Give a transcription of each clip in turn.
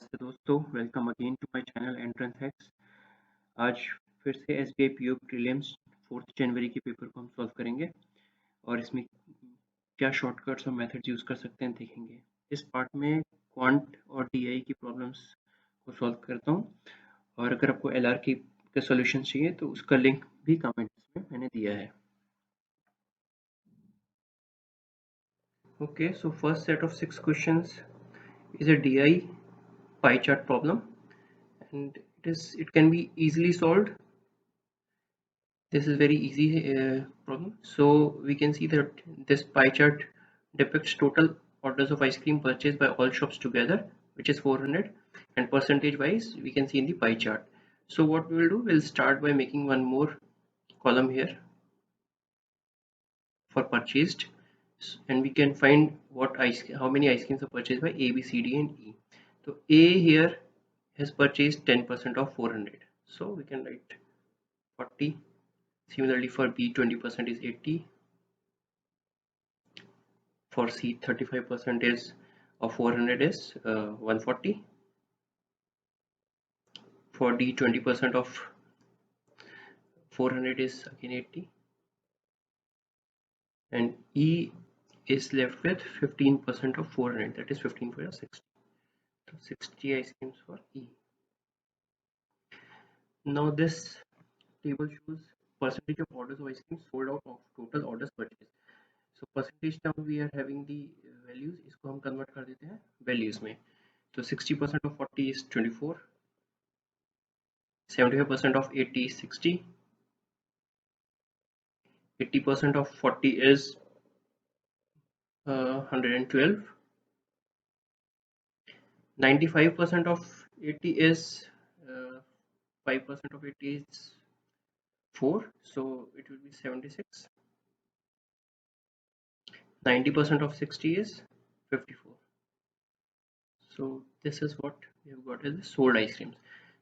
नमस्ते दोस्तों, welcome again to my channel entrance hacks. आज फिर से एसबीआई पीओ प्रीलिम्स 4 जनवरी के पेपर को हम सॉल्व करेंगे और इसमें क्या शॉर्टकट्स और मेथड्स यूज़ कर सकते हैं देखेंगे। इस पार्ट में क्वांट और डीआई की प्रॉब्लम्स को सॉल्व करता हूँ और अगर आपको एलआर की के सॉल्यूशन चाहिए तो उसका लिंक भी कमेंट्स में मैंने दिया है। Okay, so first set of 6 questions is a DI pie chart problem and it can be easily solved. This is very easy problem. So we can see that this pie chart depicts total orders of ice cream purchased by all shops together, which is 400, and percentage wise we can see in the pie chart. So what we will do, we'll start by making one more column here for purchased, and we can find how many ice creams are purchased by A, B, C, D, and E. So A here has purchased 10% of 400, so we can write 40. Similarly for B, 20% is 80. For C, 35% is of 400 is 140. For D, 20% of 400 is again 80, and E is left with 15% of 400, that is 15 for 60. So 60 ice creams for E. Now this table shows percentage of orders of ice cream sold out of total orders purchased. So percentage term we are having the values, इसको हम convert कर देते हैं values में. So 60% of 40 is 24, 75% of 80 is 60, 80% of 40 is 112, 95% of 80 is 5% of 80 is 4, so it will be 76. 90% of 60 is 54. So this is what we have got as the sold ice creams.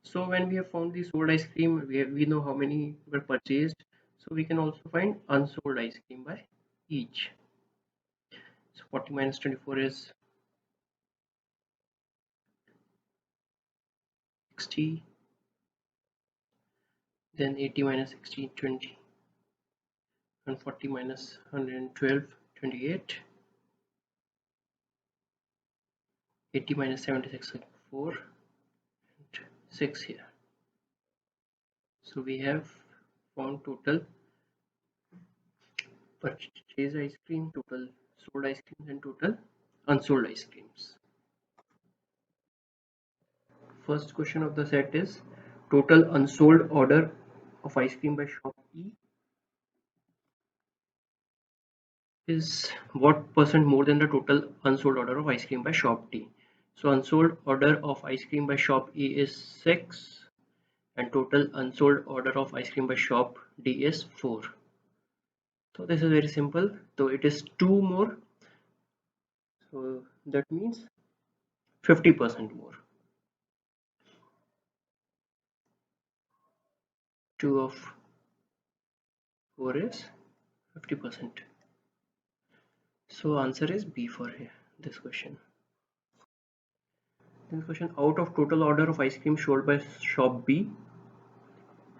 So when we have found the sold ice cream, we know how many were purchased, so we can also find unsold ice cream by each. So 40 minus 24 is 60, then 80 minus 60 20, and 40 minus 112 28, 80 minus 76 4, and 6 here. So we have found total purchased ice cream, total sold ice creams, and total unsold ice creams. First question of the set is total unsold order of ice cream by shop E is what percent more than the total unsold order of ice cream by shop D. So unsold order of ice cream by shop E is 6 and total unsold order of ice cream by shop D is 4. So this is very simple. So it is 2 more. So that means 50% more. 2 of 4 is 50%. So answer is B for here, this question. Then question, out of total order of ice cream sold by shop B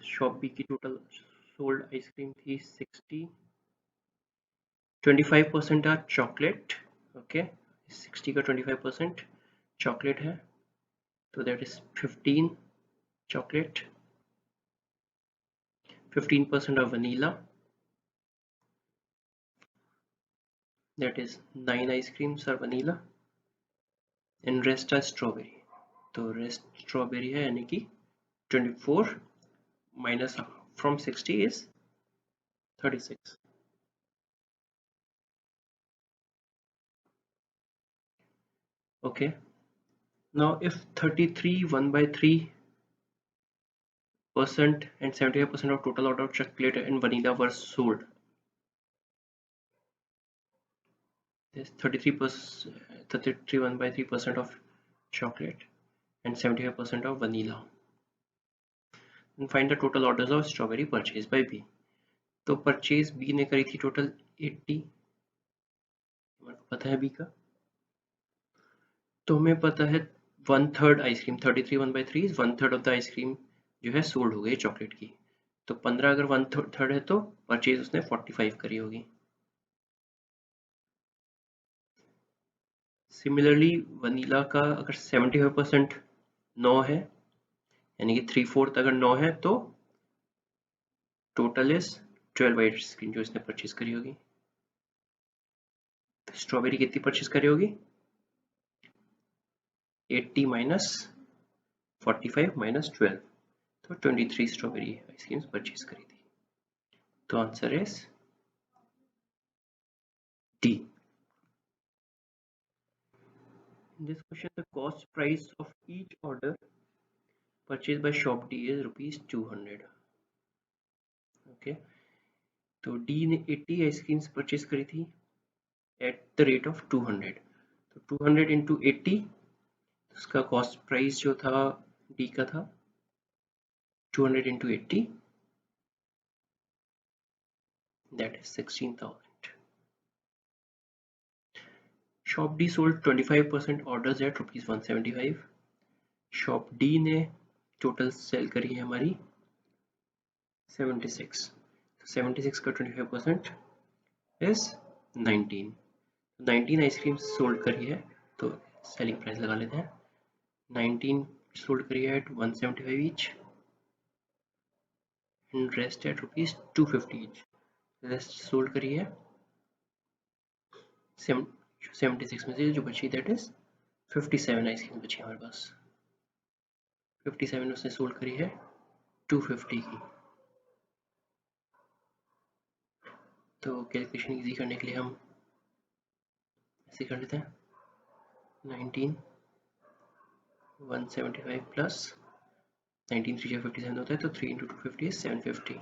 की total sold ice cream थी 60, 25% are chocolate. Okay, 60 का 25% chocolate है, so that is 15 chocolate, 15% of vanilla, that is 9 ice creams are vanilla, and rest are strawberry. तो rest strawberry है, यानी कि 24 minus from 60 is 36. Okay, now if 33 1/3% and 75% of total order of chocolate and vanilla were sold, there's 33 1/3% of chocolate and 75% of vanilla, and find the total orders of strawberry purchased by B. तो purchase B ने करी थी total 80, हमें पता है B का, तो हमें पता है 1/3 ice cream 33 1/3 is 1/3 of the ice cream जो है सोल्ड हो गई चॉकलेट की। तो 15 अगर 1/3 है तो परचेज उसने 45 करी होगी। सिमिलरली वनीला का अगर 75% 9 है, यानी कि 3/4 अगर 9 है तो टोटल इज 12 आइसक्रीम जो इसने परचेज करी होगी। स्ट्रॉबेरी कितनी परचेज करी होगी? 80 माइनस 45 माइनस 12, तो 23 स्ट्रॉबेरी आइसक्रीम परचेज करी थी। तो answer is D. In this question, the cost price of each order purchased by shop D is rupees 200. Okay, तो D ने 80 आइसक्रीम्स परचेज करी थी एट द रेट ऑफ 200। तो 200 into 80, उसका कॉस्ट प्राइस जो था D का था 200 into 80, that is 16,000। Shop D sold 25% orders at rupees 175। Shop D ने टोटल सेल करी है हमारी 76। 76 का 25% इज 19। 19 आइसक्रीम सोल्ड करी है तो सेलिंग प्राइस लगा लेते हैं। 19 सोल्ड करी है at 175 each and rest at rupees 250 each. Rest sold करी है 76 में से जो बची दैट इज 57 आइसक्रीम बची हमारे पास। 57 उसने सोल्ड करी है 250 की। तो कैलकुलेशन इजी करने के लिए हम ऐसे कर लेते हैं 19 175 प्लस 19 3 57 होता है तो 3 इंटू 250 is 750।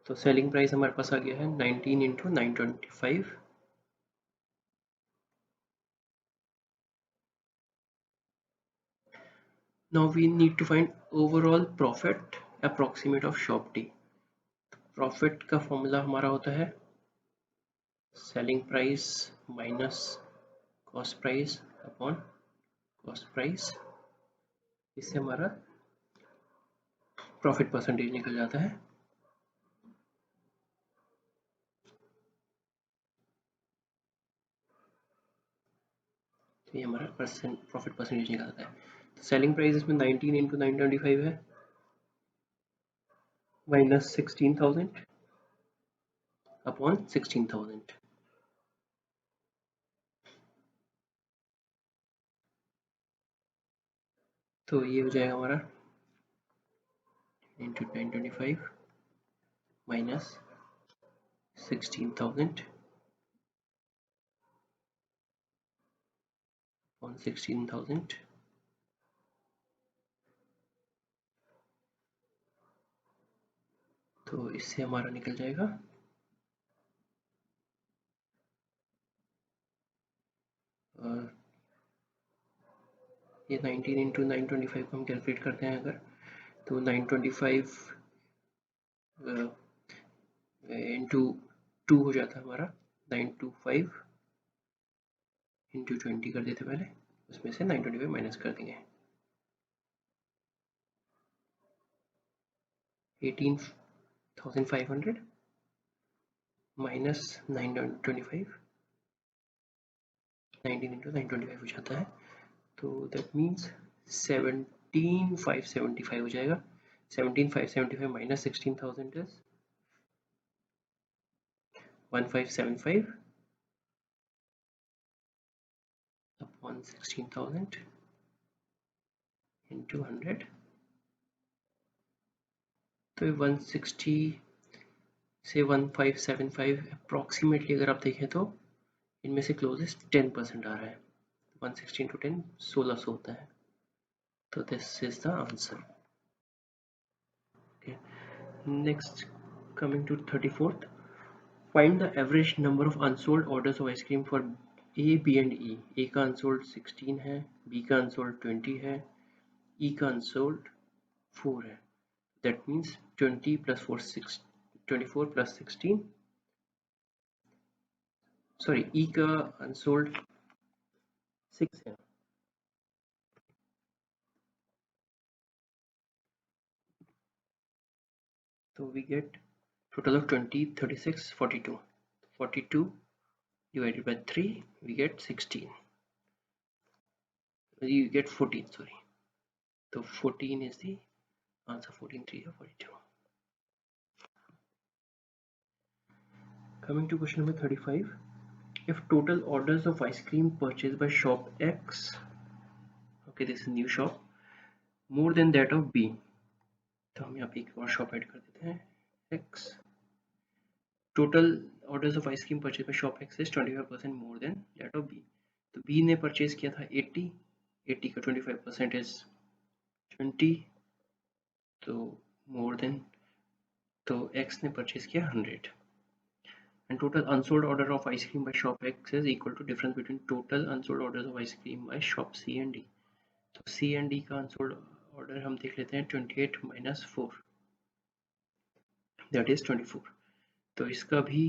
तो सेलिंग प्राइस हमारे पास आ गया है 19 into 925। Now we need to find overall profit approximate of shop D। Profit का फॉर्मूला हमारा होता है selling price minus cost price upon cost price. इससे हमारा प्रॉफिट परसेंटेज निकल जाता है। तो ये हमारा प्रॉफिट परसेंटेज निकल जाता है। तो सेलिंग प्राइस इसमें 19 इंटू 925 है माइनस 16,000 अपॉन 16,000। तो ये हो जाएगा हमारा इंटू 925 माइनस 16,000 अपॉन 16,000। तो इससे हमारा निकल जाएगा ये 19 इंटू 925 को हम कैलकुलेट करते हैं अगर, तो 925 इंटू 2 हो जाता है हमारा 925 इंटू 20 कर देते पहले, उसमें से 925 माइनस कर देंगे 18,500 माइनस 925 19 इंटू 925 हो जाता है। तो दैट मीन्स 17,575 हो जाएगा। 17,575 माइनस 16,000 इज 1575 अपॉन 16,000 इंटू 100। तो 160 से 1575 अप्रॉक्सीमेटली अगर आप देखें तो इनमें से क्लोजेस्ट 10% आ रहा है। 160 इंटू 10 1600 होता है। तो this is the answer. Okay. Next, coming to 34th, find the average number of unsold orders of ice cream for A, B and E। A का unsold 16 है, B का unsold 20 है, E का unsold 4 है। That means 20 plus 4 6 24 plus 16, sorry, E का unsold 6 है। तो we get total of 20, 36, 42. 42 divided by 3, we get 16. You get 14, sorry. So 14 is the answer. 14, 3 or 42. Coming to question number 35. If total orders of ice cream purchased by shop X, okay, this is new shop, more than that of B, तो हम यहाँ पे एक और shop add कर देते हैं X. Total orders of ice cream purchased by shop X is 25% more than that of B. तो B ने परचेज किया था 80, 80 का 25% is 20, तो more than, तो X ने परचेज किया 100. And total unsold order of ice cream by shop X is equal to difference between total unsold orders of ice cream by shop C and D. तो C and D का unsold order हम देख लेते हैं 28 minus 4, that is 24. तो इसका भी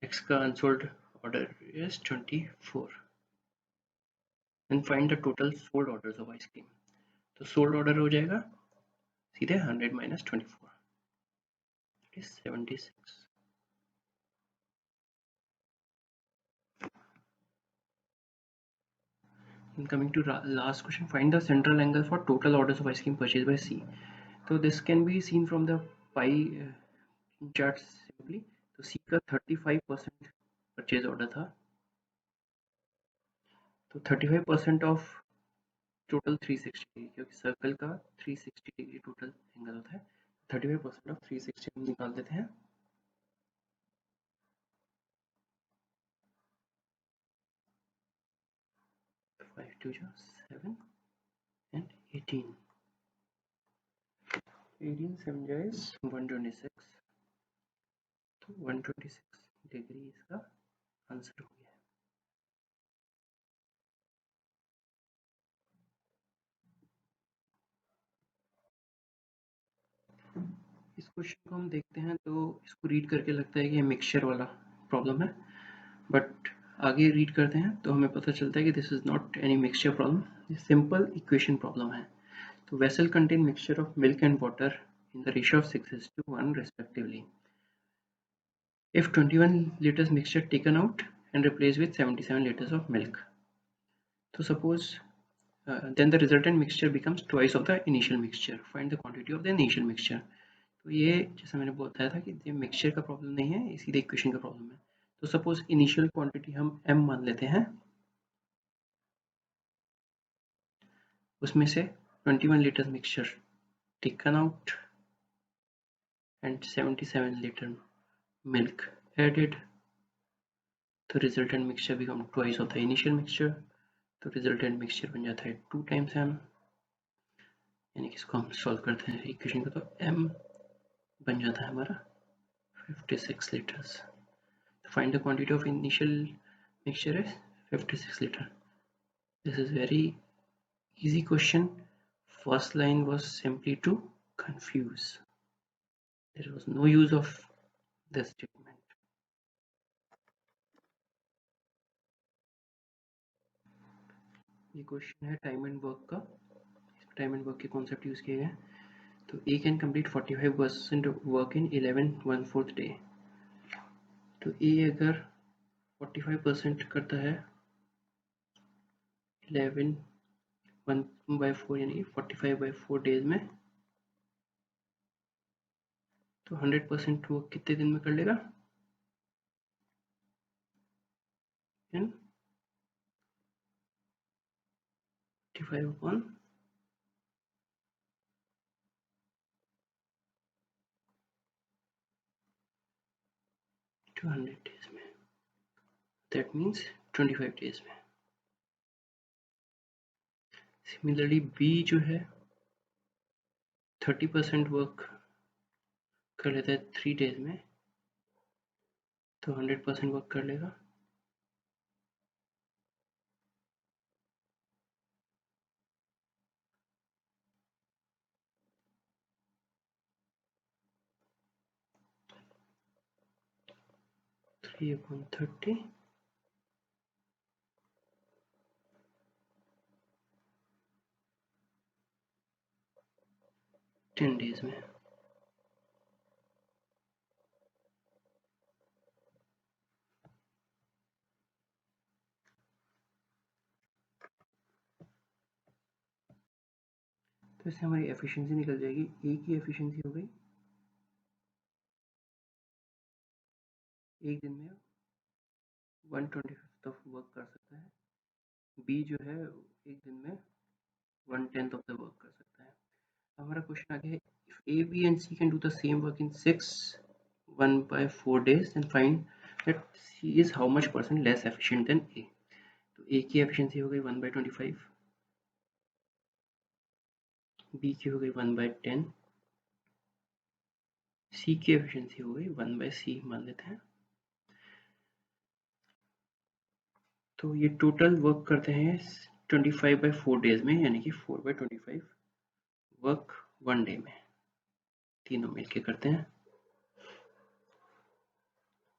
X का unsold order is 24. And find the total sold orders of ice cream. तो sold order हो जाएगा सीधे 100 minus 24, that is 76. And coming to last question, find the central angle for total orders of ice cream purchased by C. So this can be seen from the pie chart simply. तो C का 35% purchase order था, तो 35% of total 360 degree, क्योंकि circle का 360 degree total angle होता है, 35% of 360 हम निकाल देते हैं. 5 2 7 and 18. 18 7 is 126. तो 126 डिग्री इसका आंसर हो गया. इस क्वेश्चन को हम देखते हैं तो इसको रीड करके लगता है कि ये मिक्सचर वाला प्रॉब्लम है, बट आगे रीड करते हैं तो हमें पता चलता है कि this is not any mixture problem, ये सिंपल इक्वेशन प्रॉब्लम है. तो vessel contain mixture of milk and water in the ratio of 6:1 respectively. If 21 liters mixture taken out and replaced with 77 liters of milk, so suppose then the resultant mixture becomes twice of the initial mixture. Find the quantity of the initial mixture. तो ये जैसा मैंने बताया था कि ये mixture का problem नहीं है, सीधे इक्वेशन का प्रॉब्लम है. तो सपोज इनिशियल क्वांटिटी हम m मान लेते हैं, उसमें से 21 litre mixture taken out and 77 liter milk added, तो resultant mixture become twice of the initial mixture. तो रिजल्टेंट मिक्सचर बन जाता है 2 times m, यानी कि इसको हम सॉल्व करते हैं इक्वेशन को, तो m बन जाता है हमारा 56 litres. Find the quantity of initial mixture is 56 litre. This is very easy question. First line was simply to confuse. There was no use of this statement. ये क्वेश्चन है टाइम एंड वर्क का. Time and work के concept use किए गए. तो A can complete 45% work in 11/1/4 day. तो A अगर 45% करता है 11/1/4 यानी 45/4 डेज में, तो 100% वर्क कितने दिन में कर लेगा? इन 55/200 डेज में, दैट मीन्स 25 डेज में. सिमिलरली बी जो है 30% वर्क कर लेता है 3 डेज में, तो 100% वर्क कर लेगा 3/30 10 डेज में। तो इससे हमारी एफिशिएंसी निकल जाएगी। ए की एफिशिएंसी हो गई एक दिन में 1/25 ऑफ वर्क कर सकता है। बी जो है एक दिन में 1/10 ऑफ द वर्क कर सकता है। हमारा क्वेश्चन आ गया है, if A B and C can do the same work in 1/4 days then find that C is how much % less efficient than A। तो A की एफिशिएंसी हो गई 1/25, B की हो गई 1/10, C की एफिशिएंसी हो गई 1/C मान लेते हैं। तो ये टोटल वर्क करते हैं 25/4 डेज में, यानी कि 4/25 वर्क 1 डे में, तीनों मिलके करते हैं।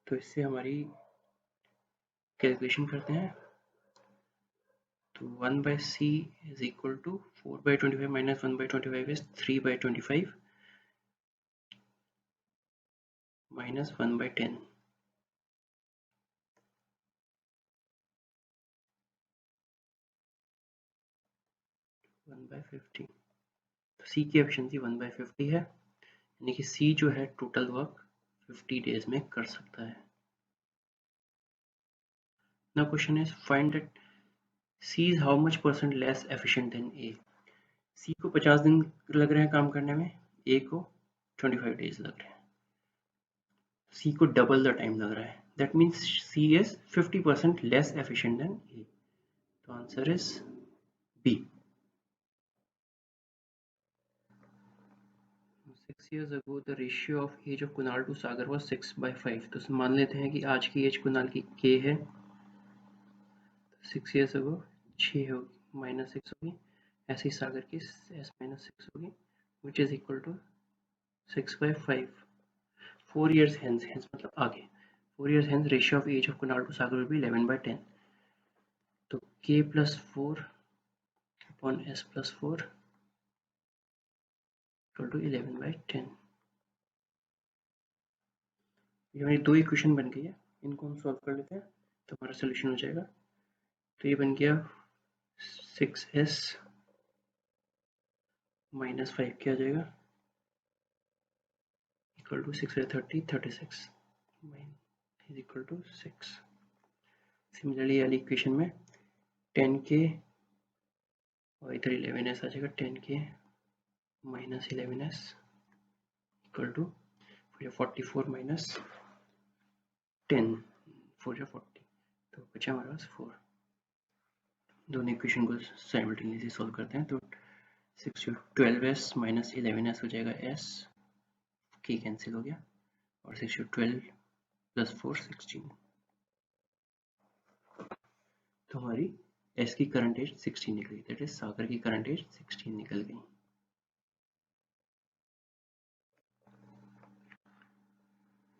तो इससे हमारी कैलकुलेशन करते हैं। तो 1/C is equal to 4/25 minus 1/25 is 3/25 minus 1/10। 1/50। तो C की एफिशिएंसी 1/50 है, यानी कि C जो है टोटल वर्क 50 डेज में कर सकता है। Now question is find that C is how much % less efficient than A। C को 50 दिन लग रहे हैं काम करने में, A को 25 डेज लग रहे हैं। C को डबल द टाइम लग रहा है, that means C is 50% less efficient than A। तो answer is B। 6 years ago the ratio of age of Kunal to Sagar was 6/5। तो मान लेते हैं कि आज की एज कुणाल की K है, 6 years ago 6 होगी माइनस 6 होगी, ऐसे ही सागर की S माइनस 6 होगी which is equal to 6/5। 4 years hence, मतलब आगे 4 years hence ratio of age of Kunal to Sagar will be 11/10। तो K plus 4 upon S plus 4 equal to 11/10। ये हमारी दो इक्वेशन बन गई है, इनको हम सॉल्व कर लेते हैं तो हमारा सोल्यूशन हो जाएगा। तो ये बन गया 6s माइनस 5 क्या आ जाएगा equal to 6/30 36 is equal to 6। Similarly वाली इक्वेशन में 10k और इधर 11s आ जाएगा, 10k minus 11s equal to 44 minus 10 4 40, तो बचा हमारे पास 4। दोनों इक्वेशन को साइमल्टेनियसली सॉल्व करते हैं तो 12s माइनस 11s हो जाएगा s, k कैंसिल हो गया, और 612 प्लस 4 16। तो हमारी S की करंट एज 16 निकल गई, दैट इज सागर की करंट एज 16 निकल गई।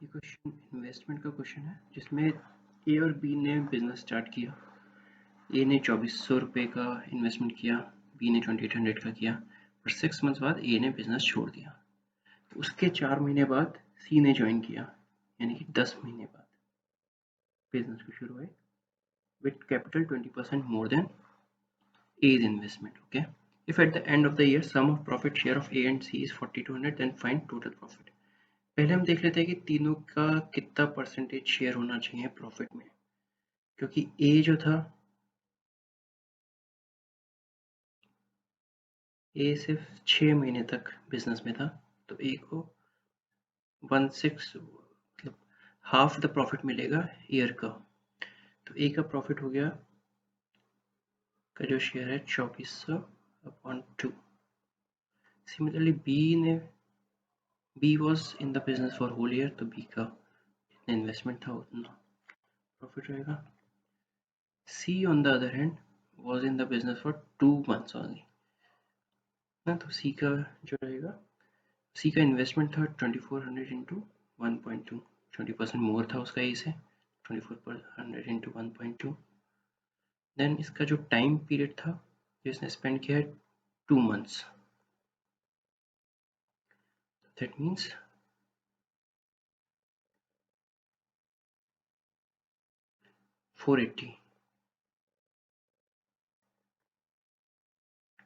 ये क्वेश्चन इन्वेस्टमेंट का क्वेश्चन है जिसमें ए और बी ने बिजनेस स्टार्ट किया। ए ने 2400 रुपये का इन्वेस्टमेंट किया, बी ने 2800 का किया, और 6 मंथ्स बाद ए ने बिजनेस छोड़ दिया। तो उसके 4 महीने बाद सी ने ज्वाइन किया, यानी कि 10 महीने बाद बिजनेस को शुरू हुए with capital 20% more than A's investment। Okay, if at the end of the year sum of profit share of A and C is 4200 then find total profit। पहले हम देख लेते हैं कि तीनों का कितना परसेंटेज शेयर होना चाहिए प्रॉफिट में, क्योंकि A जो था, A सिर्फ 6 महीने तक बिजनेस में था, तो A को 1/6 मतलब हाफ द प्रॉफिट मिलेगा ईयर का। तो A का प्रॉफिट हो गया का जो शेयर है 2400/2। Similarly B was in the business for whole year, तो B का जितना इन्वेस्टमेंट था उतना प्रॉफिट रहेगा। C on the other hand was in the business for 2 months only ना, तो C का जो रहेगा, C का इन्वेस्टमेंट था 2400 इंटू 1.2, 20% मोर था उसका ए से, 2400 इंटू 1.2। देन इसका जो टाइम पीरियड था जो इसने स्पेंड किया है 2 मंथ्स, that means 480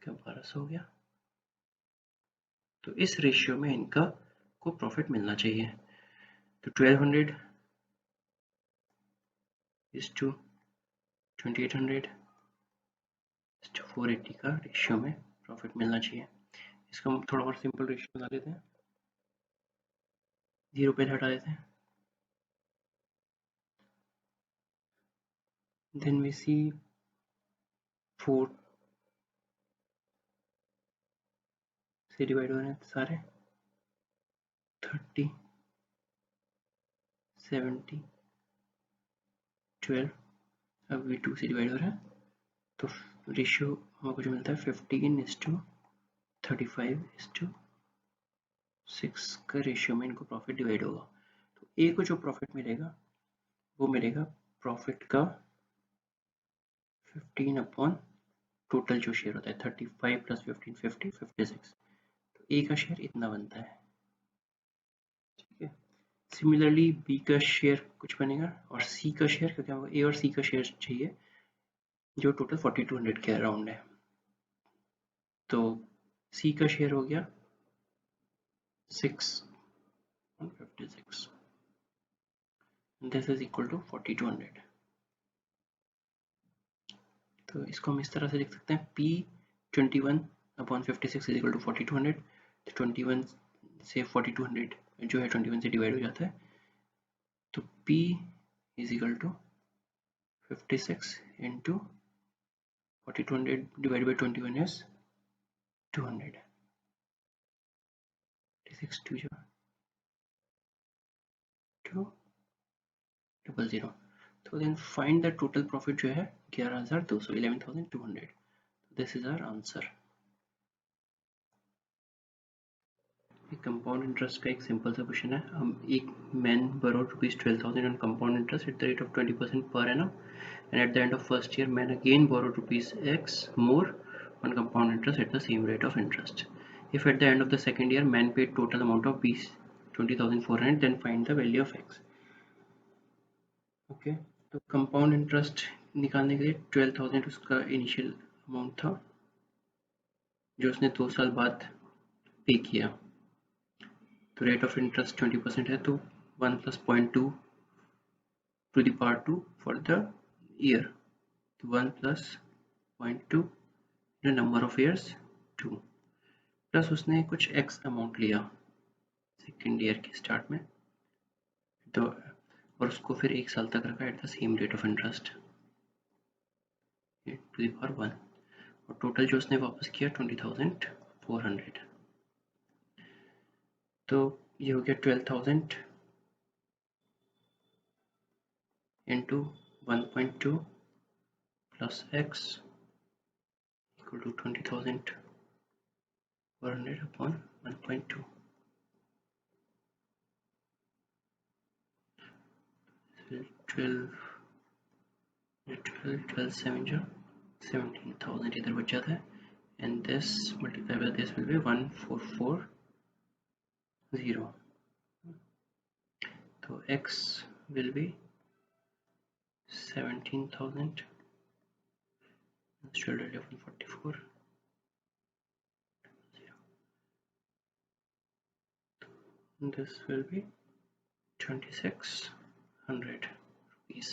क्या 1200 हो गया। तो इस रेशियो में इनका को प्रॉफिट मिलना चाहिए। तो 1200 is to 2800 is to 480 का रेशियो में प्रॉफिट मिलना चाहिए। इसका हम थोड़ा और सिंपल रेशियो बना देते हैं, 0 पे हटा देते हैं। Then we see 4 से डिवाइड हो रहे हैं सारे, 30 70 12, अब भी 2 से डिवाइड हो रहा है तो रेशियो हमको जो मिलता है 15:35:6 का रेशियो में इनको प्रॉफिट डिवाइड होगा। तो ए को जो प्रॉफिट मिलेगा वो मिलेगा प्रॉफिट का 15 अपॉन टोटल जो शेयर होता है 35 + 15 50 56। तो ए का शेयर इतना बनता है, ठीक है। सिमिलरली बी का शेयर कुछ बनेगा और सी का शेयर क्या होगा, ए और सी का शेयर चाहिए जो टोटल 4200 के अराउंड है। तो सी का शेयर हो गया 6/56, दिस इज इक्वल टू 4200। तो इसको हम इस तरह से लिख सकते हैं P21/56 इज इक्वल टू 4200। तो 21 से 4200 जो है 21 से डिवाइड हो जाता है, तो P is equal to 56 into 4200 divide by 21 is 200, 56 2 000। तो then find the total profit जो है 11200, 11200। This is our answer. Compound interest का एक सिंपल सा क्वेश्चन है। हम एक man borrowed ₹12,000 on compound interest at the rate of 20% per annum, and at the end of first year man again borrowed ₹X more on compound interest at the same rate of interest. If at the end of the second year man paid total amount of ₹20,400, then find the value of X. Okay, तो compound interest निकालने के लिए 12,000 उसका initial amount था जो उसने 2 साल बाद पे किया। तो रेट ऑफ इंटरेस्ट 20% है, तो 1 + 0.2 to the power 2 for the year, तो 1 + 0.2 the number of years 2, plus उसने कुछ x अमाउंट लिया सेकेंड ईयर के स्टार्ट में, तो और उसको फिर 1 साल तक रखा at the same rate of interest to the power 1, और टोटल जो उसने वापस किया 20,400। तो ये हो गया 12,000 into 1.2 plus x equal to 20,400 upon 1.2। 12 7 जो 17,000 इधर बच जाता है, and this multiplied by this will be 1440। तो x will be 17,000 shoulder 144 this will be 2600 rupees।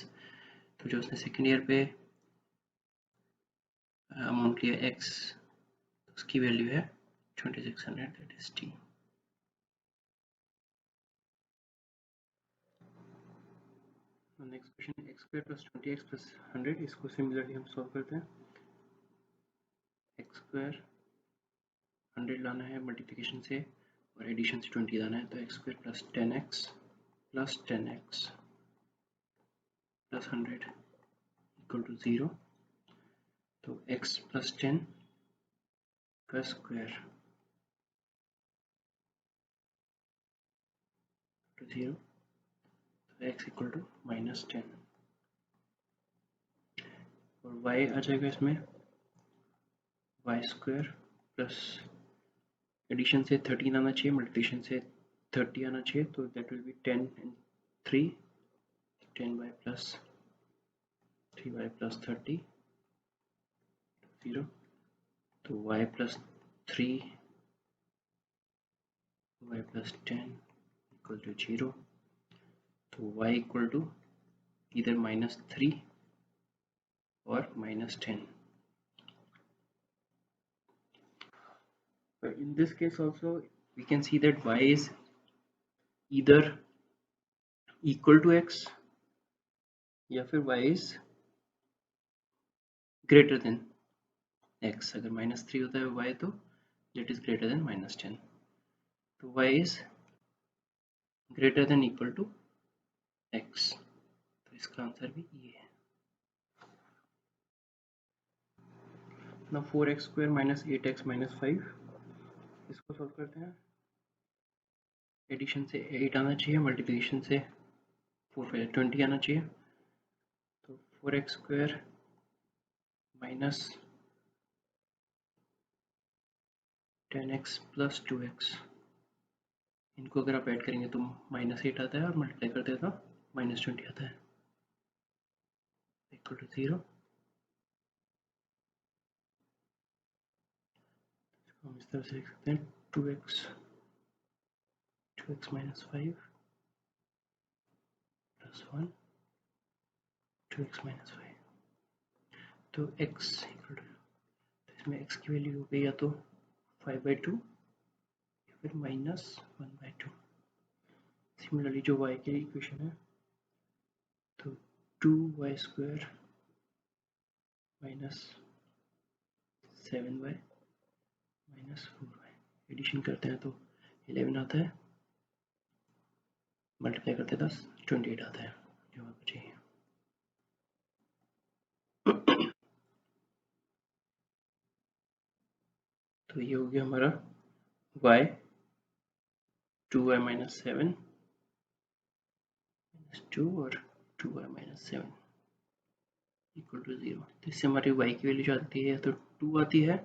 तो जो उसने सेकेंड ईयर पे अमाउंट लिया x, उसकी वैल्यू है 2600, that is t। Next question x² + 20x + 100, इसको सिमिलरली हम सॉल्व करते हैं। x² 100 लाना है मल्टीप्लिकेशन से और एडिशन से 20 लाना है, तो x² + 10x + 10x + 100 equal to 0। तो x + 10 का स्क्वायर टू 0, तो x इक्वल टू -10, और y आ जाएगा इसमें y² + एडिशन से 13 आना चाहिए, मल्टीप्लिकेशन से 30 आना चाहिए, तो that will be 10 and 3, 10y plus 3y plus 30 0, तो y plus 3 y plus 10 equal to 0, तो y equal to either -3 or -10. But in this case also we can see that y is either equal to x या फिर y is greater than x. अगर -3 होता है y तो that is greater than -10, तो y is greater than equal to x, तो इसका answer भी ये है। Now 4x square minus 8x minus 5, इसको सॉल्व करते हैं। एडिशन से 8 आना चाहिए, मल्टीप्लिकेशन से 4 20 आना चाहिए, तो 4x square minus 10x plus 2x, इनको अगर आप ऐड करेंगे तो -8 आता है और मल्टीप्लाई करते हैं तो -20 आता है, इक्वल टू 0। हम इस तरह से लिख सकते हैं 2x minus 5 plus 1 2x minus 5, तो x इक्वल टू, तो इसमें x की वैल्यू हो गई या तो 5/2 या फिर -1/2। सिमिलरली जो y की इक्वेशन है, तो 2y square minus 7y minus 4y, addition करते हैं तो 11 आता है, मल्टीप्लाई करते हैं 10 28 आता है, जो आपको चाहिए। तो ये हो गया हमारा y 2y माइनस 7 माइनस 2 और 2y माइनस 7 इक्वल टू 0। तो इससे हमारी y की वैल्यू जो आती है तो 2 आती है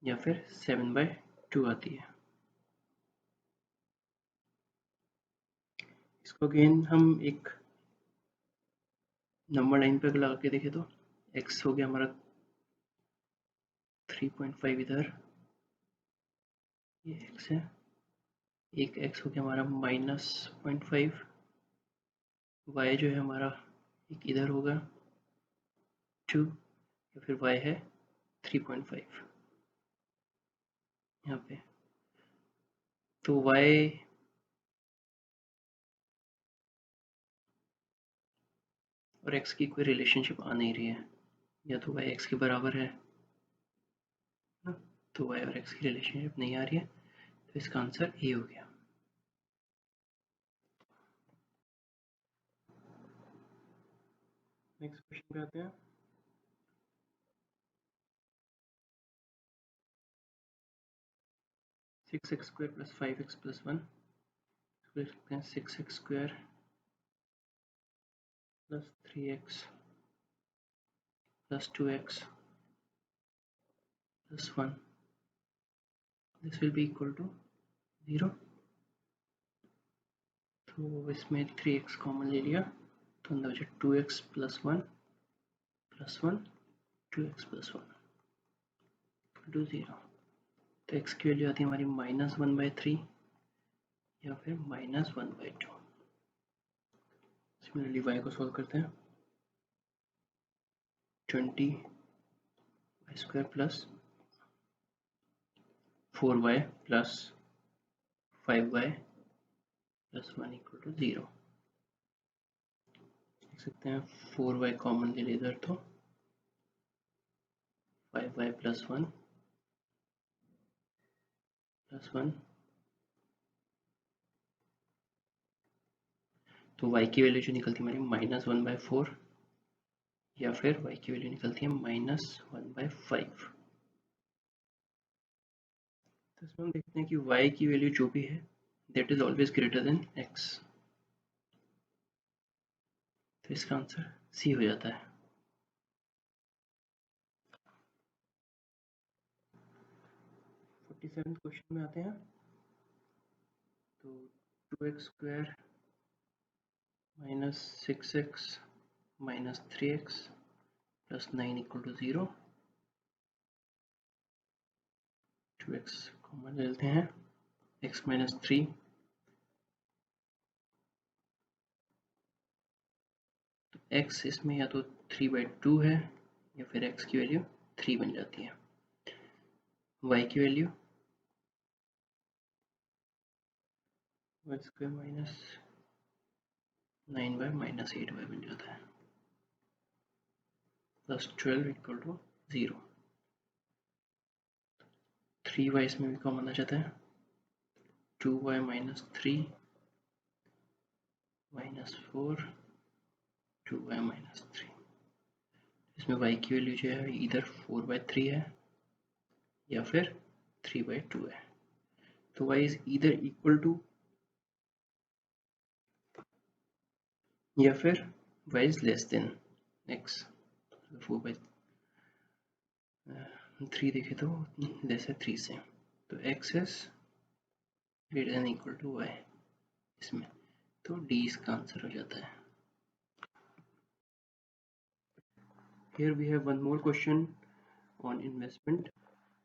या फिर 7/2 आती है। इसको अगेन हम एक नंबर लाइन पर लगा के देखें तो x हो गया हमारा 3.5 इधर, ये x है, एक x हो गया हमारा -0.5, y जो है हमारा एक इधर होगा 2, या फिर y है 3.5 यहाँ पे, तो y और x की कोई रिलेशनशिप आ नहीं रही है, या तो y x के बराबर है ना, तो y और x की रिलेशनशिप नहीं आ रही है, तो इसका आंसर ए हो गया। नेक्स्ट क्वेश्चन पे आते हैं। Six x square plus 5x plus 1, लिख सकते हैं 6x square plus 3x plus 2x plus 1, this will be equal to 0। तो इसमें 3x कॉमन ले लिया, तो अंदर बचा 2x plus 1 plus 1 2x plus 1 equal to 0। तो x की वैल्यू आती है हमारी -1/3 या फिर -1/2। सिमिलरली y को सॉल्व करते हैं, 20y square plus 4y plus 5y plus 1 equal to 0। लिख सकते हैं 4y कॉमन ले ले इधर, तो 5y प्लस 1 प्लस 1, तो y की वैल्यू जो निकलती है हमारी -1/4 या फिर y की वैल्यू निकलती है -1/5। तो इसमें हम देखते हैं कि y की वैल्यू जो भी है that is always greater than x, तो इसका आंसर सी हो जाता है। 57 क्वेश्चन में आते हैं। तो 2x² minus 6x minus 3x plus 9 equal to 0। 2x common ले लेते हैं, x माइनस 3 तो x इसमें या तो 3/2 है या फिर x की वैल्यू 3 बन जाती है। y की value y² minus 9y minus 8y बन जाता है, प्लस 12 इक्वल टू 0। 3y इसमें भी कॉमन आ जाता है, 2y minus 3 minus 4 2y minus 3। इसमें y की वैल्यू जो है इधर 4/3 है या फिर 3/2 है। तो y इज इधर इक्वल टू या फिर y is less than x। 4/3 देखे तो लेस है 3 से, तो x is greater than equal to y इसमें, तो D इसका आंसर हो जाता है। Here we have one more question on investment.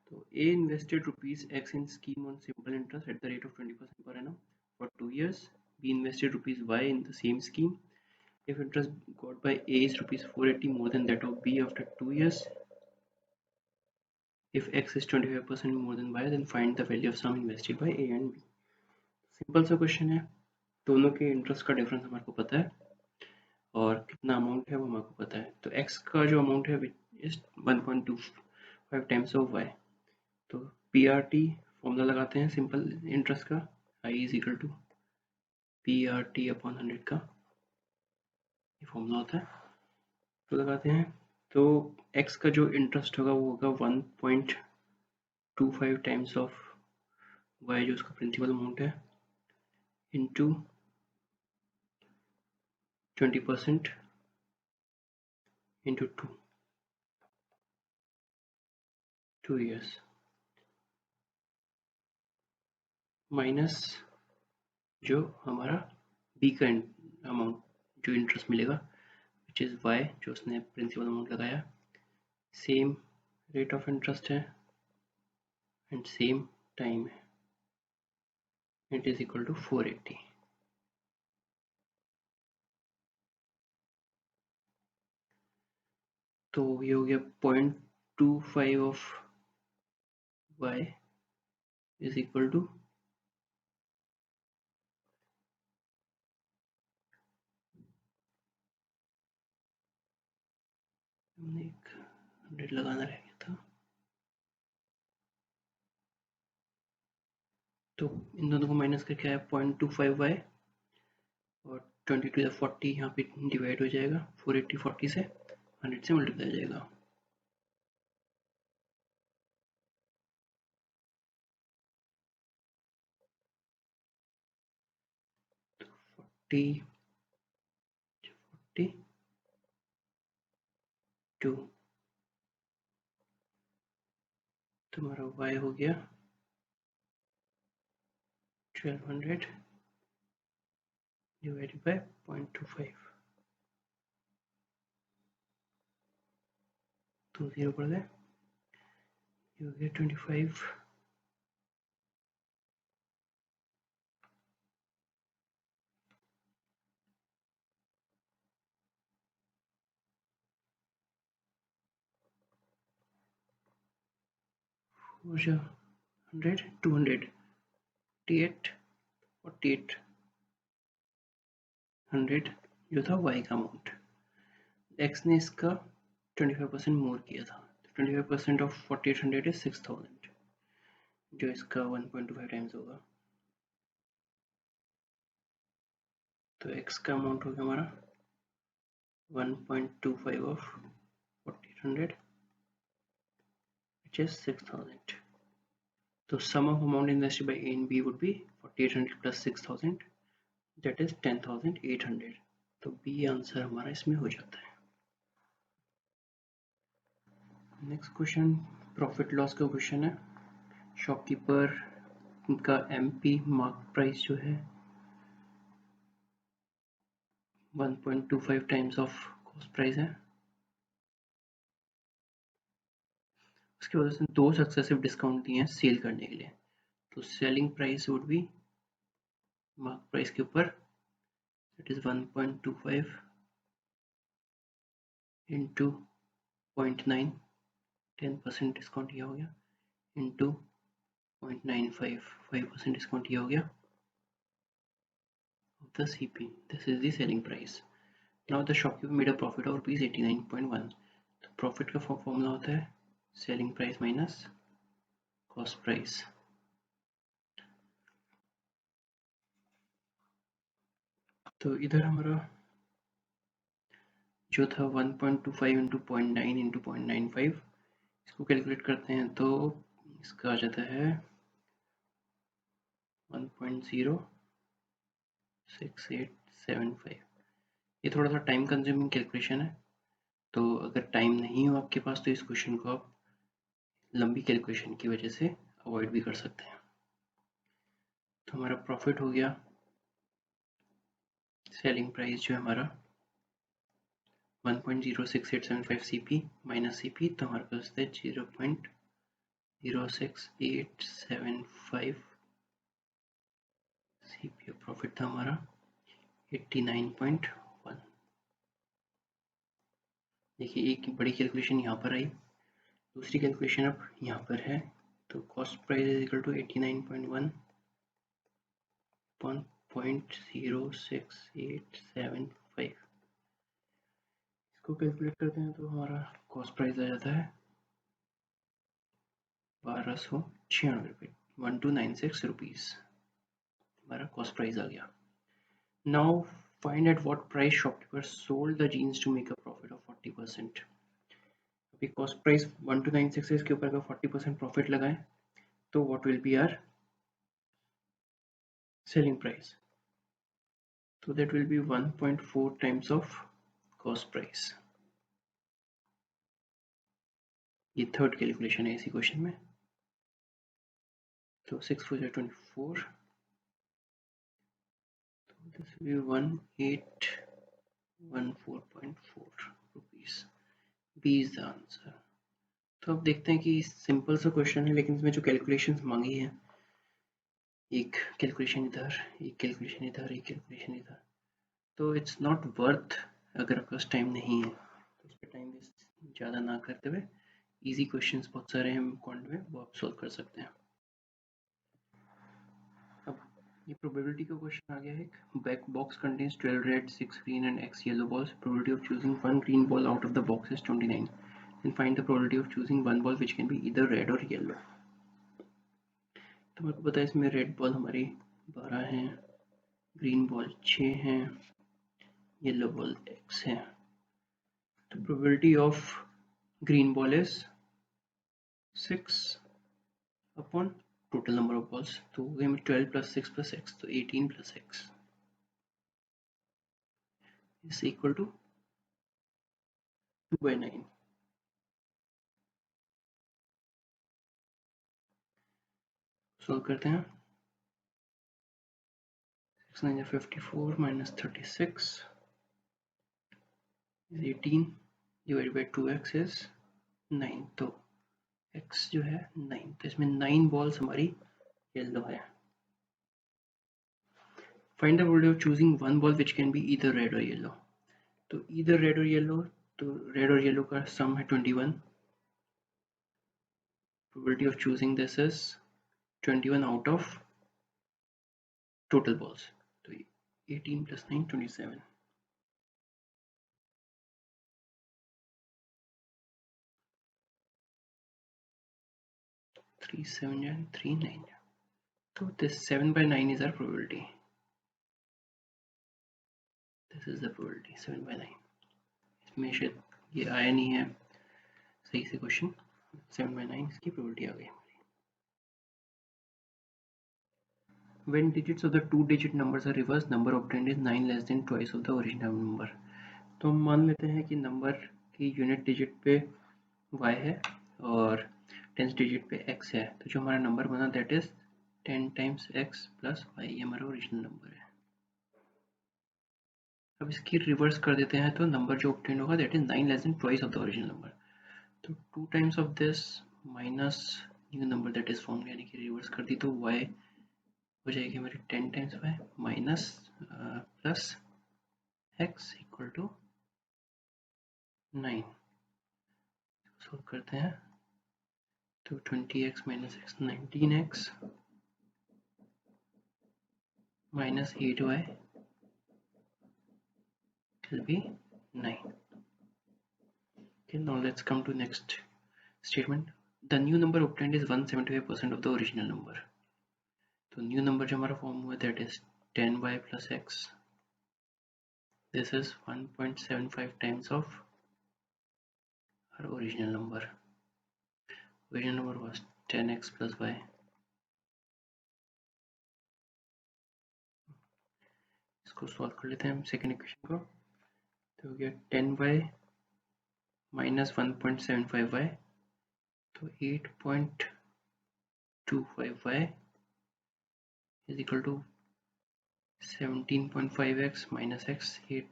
So A invested rupees X in scheme on simple interest at the rate of 20% per annum for 2 years. B invested rupees Y in the same scheme. If interest got by A is rupees 480 more than that of B after 2 years, if X is 25% more than Y, then find the value of sum invested by A and B. Simple सा question है, दोनों के interest का difference हमारे को पता है और कितना अमाउंट है वो हमारे को पता है। तो x का जो अमाउंट है इज 1.25 टाइम्स ऑफ y। तो PRT फॉर्मूला लगाते हैं सिंपल इंटरेस्ट का, I is equal to PRT upon 100 का ये फॉर्मूला होता है, तो लगाते हैं। तो x का जो इंटरेस्ट होगा वो होगा 1.25 टाइम्स ऑफ y जो उसका प्रिंसिपल अमाउंट है इंटू 20% इंटू 2 years माइनस जो हमारा b का अमाउंट जो इंटरेस्ट मिलेगा विच इज़ y जो उसने प्रिंसिपल अमाउंट लगाया, सेम रेट ऑफ इंटरेस्ट है एंड सेम टाइम है, इट इज इक्वल टू 480। तो ये हो गया 0.25 of y is equal to हमने एक 100 लगाना रह गया था, तो इन दोनों को माइनस करके आया 0.25y और 20 टू 40 यहाँ पे डिवाइड हो जाएगा, 480 40 से 100 से मल्टीप्लाई हो जाएगा। तो 42 तुम्हारा y हो गया 1200 डिवाइडेड बाय 0.25, तो 0 पड़ गए, ये हो गया 25 100 200 48 48 100 जो था y का अमाउंट, x ने इसका 25% मोर किया था, 25% ऑफ 4800 इज 6000 जो इसका 1.25 टाइम्स होगा। तो x का अमाउंट होगा हमारा 1.25 ऑफ 4800 which is 6000। तो sum of amount invested by A and B would be 4800 plus 6000 that is 10800। तो B आंसर हमारा इसमें हो जाता है। नेक्स्ट क्वेश्चन प्रॉफिट लॉस का क्वेश्चन है। शॉपकीपर का MP मार्क प्राइस जो है 1.25 टाइम्स ऑफ कॉस्ट प्राइस है। उसकी वजह से 2 सक्सेसिव डिस्काउंट दिए हैं सेल करने के लिए, तो selling price would be mark price के ऊपर इट इज 1.25 इंटू 0.9, 10% डिस्काउंट ये हो गया, इंटू 0.95, 5% डिस्काउंट ये हो गया of the CP. This is the selling price. Now the shopkeeper made a profit of rupees 89.1. तो प्रॉफिट का फॉर्मूला होता है selling price minus cost price. तो इधर हमारा जो था 1.25 इंटू 0.9 इंटू 0.95, इसको कैलकुलेट करते हैं तो इसका आ जाता है 1.06875। ये थोड़ा सा टाइम कंज्यूमिंग कैलकुलेशन है, तो अगर टाइम नहीं हो आपके पास तो इस क्वेश्चन को आप लंबी कैलकुलेशन की वजह से अवॉइड भी कर सकते हैं। तो हमारा प्रॉफिट हो गया, सेलिंग प्राइस जो है हमारा 1.06875 CP माइनस CP, तो हमारे पास है 0.06875 CP। प्रॉफिट था हमारा 89.1। देखिए एक बड़ी कैलकुलेशन यहाँ पर आई, दूसरी कैलकुलेशन अब यहाँ पर है, तो cost price is equal to 89.1 upon 0.06875। इसको कैलकुलेट करते हैं तो हमारा कॉस्ट प्राइस आ जाता है 1296 रुपये, 1296 रुपीज़ हमारा कॉस्ट प्राइस आ गया। Now find at what price shopkeeper sold the jeans to make a profit of 40%। अभी कॉस्ट प्राइस 1296 है, इसके ऊपर अगर 40% प्रॉफिट लगाएं तो what will be our selling price, तो that will be 1.4 times of cost price. ये थर्ड कैलकुलेशन है इसी क्वेश्चन में। तो 6 4 24, तो this will be 1814.4 rupees. B is the answer. तो अब देखते हैं कि सिंपल सा क्वेश्चन है, लेकिन इसमें जो कैलकुलेशंस मांगी है, एक कैलकुलेशन इधर, एक कैलकुलेशन इधर, एक कैलकुलेशन इधर, तो इट्स नॉट वर्थ, अगर आपके पास टाइम नहीं है तो इस पर टाइम वेस्ट ज़्यादा ना करते हुए इजी क्वेश्चंस बहुत सारे हैं क्वांट में, वो आप सॉल्व कर सकते हैं। अब ये प्रोबेबिलिटी का क्वेश्चन आ गया है। Back box contains 12 red 6 green and x yellow balls, probability of choosing one green ball out of the box is 29 and find the probability of choosing one ball which can be either red और yellow. तो मेरे को पता है इसमें red ball हमारी 12 हैं, green ball 6 हैं, येलो बॉल x है। तो probability of green ball is 6 upon total number of balls, तो हो गए 12 प्लस 6 प्लस x, तो 18 plus x is equal to 2/9। Solve करते हैं। 6 9 54 minus 36 is 18 divided by 2x is 9, तो x जो है 9, तो इसमें 9 बॉल्स हमारी येलो है। Find the probability of choosing one ball which can be either red और येलो, तो ईदर रेड और येलो, तो रेड और येलो का सम है 21, probability of choosing this is 21 out of total balls, तो 18 plus 9 27, 3 7 and 3 9, so this 7/9 is our probability, this is the probability 7/9। इसमें शायद ये आया नहीं है सही से क्वेश्चन, 7/9 इसकी प्रोबेबिलिटी आ गई। When digits of the two digit numbers are reversed, number obtained is 9 less than twice of the original number। तो हम मान लेते हैं कि नंबर की यूनिट डिजिट पे y है और टेंथ डिजिट पे x है, तो जो हमारा नंबर बना that is 10 times x plus y, ये हमारा ओरिजिनल नंबर है। अब इसकी रिवर्स कर देते हैं तो नंबर जो ऑब्टेन होगा that is 9 less than twice of the original number. तो 2 times of this minus new number that is form, यानी कि रिवर्स कर दी तो y हो जाएगी हमारी 10 times y minus plus x equal to 9। Solve करते हैं तो 20x minus x 19x minus 8y will be 9. Okay, now let's come to next statement. The new number obtained is 175% of the original number. तो new number जो हमारा form हुआ that is 10y plus x. This is 1.75 times of our original number. Original number was 10x plus y. इसको solve कर लेते हैं हम second equation को। तो हो गया 10y माइनस 1.75y, तो 8.25y is equal to 17.5x minus x, 8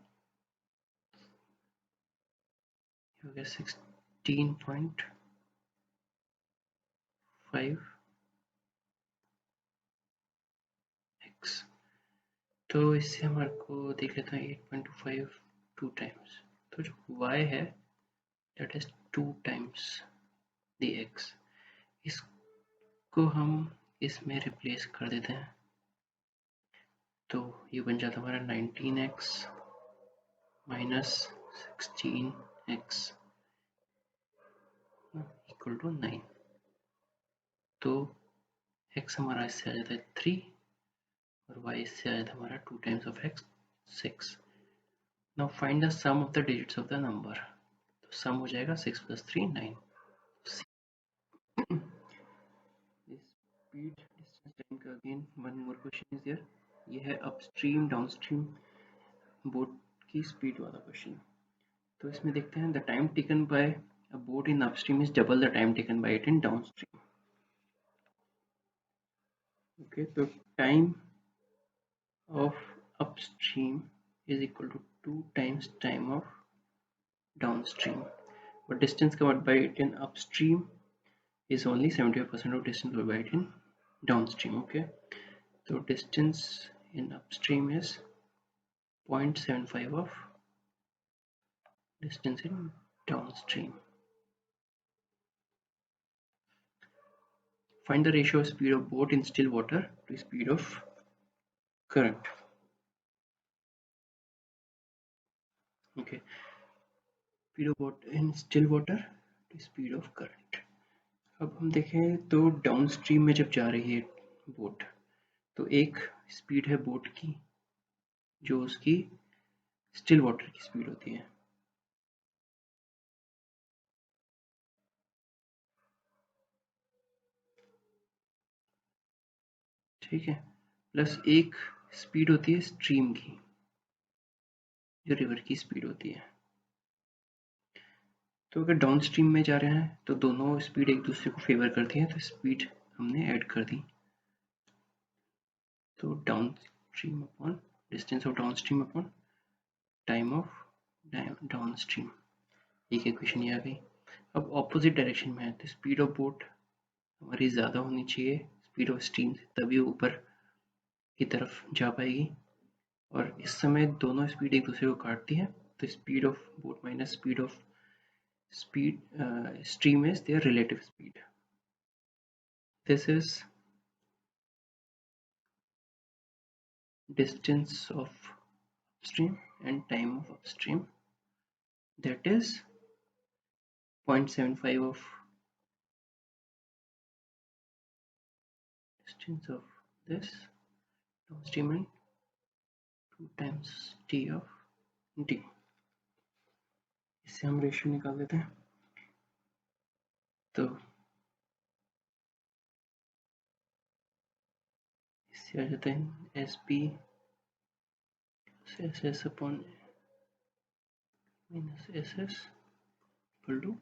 हो गया 16.5x। तो इससे हमारे को देख लेते हैं 8.25 टू टाइम्स, तो जो y है that is 2 times the x। इसको हम इसमें रिप्लेस कर देते हैं तो ये बन जाता हमारा 19x minus 16x equal to 9। तो x हमारा इससे आ जाता है 3 और y इससे आ जाता है हमारा 2 times of x 6। Now find the sum of the digits of the number. तो सम हो जाएगा 6 प्लस 3 9। स्पीड डिस्टेंस टाइम का again one more question is there. ये है अपस्ट्रीम डाउनस्ट्रीम बोट की स्पीड वाला क्वेश्चन। तो इसमें देखते हैं the time taken by a boat in upstream is double the time taken by it in downstream. Okay, तो time of upstream is equal to 2 times time of downstream, but distance covered by it in upstream is only 75% of distance covered by it in downstream. Okay, so distance in upstream is 0.75 of distance in downstream. Find the ratio of speed of boat in still water to speed of current. Okay, speed of boat in still water to speed of current. अब हम देखें तो downstream में जब जा रही है boat, तो एक स्पीड है बोट की जो उसकी स्टिल वाटर की स्पीड होती है, ठीक है, प्लस एक स्पीड होती है स्ट्रीम की जो रिवर की स्पीड होती है। तो अगर डाउन स्ट्रीम में जा रहे हैं तो दोनों स्पीड एक दूसरे को फेवर करती है, तो स्पीड हमने ऐड कर दी। तो down stream upon distance of down stream upon time of down stream, एक इक्वेशन ये आ गई। अब ऑपोजिट डायरेक्शन में है तो स्पीड ऑफ बोट हमारी ज़्यादा होनी चाहिए स्पीड ऑफ स्ट्रीम से, तभी ऊपर की तरफ जा पाएगी। और इस समय दोनों स्पीड एक दूसरे को काटती है, तो speed of boat minus speed of stream is their relative speed. This is distance of upstream and time of upstream, that is 0.75 of distance of this downstream and 2 times t of d। इससे हम ratio निकाल देते हैं तो इससे आ जाता है S P S S upon minus S S equal to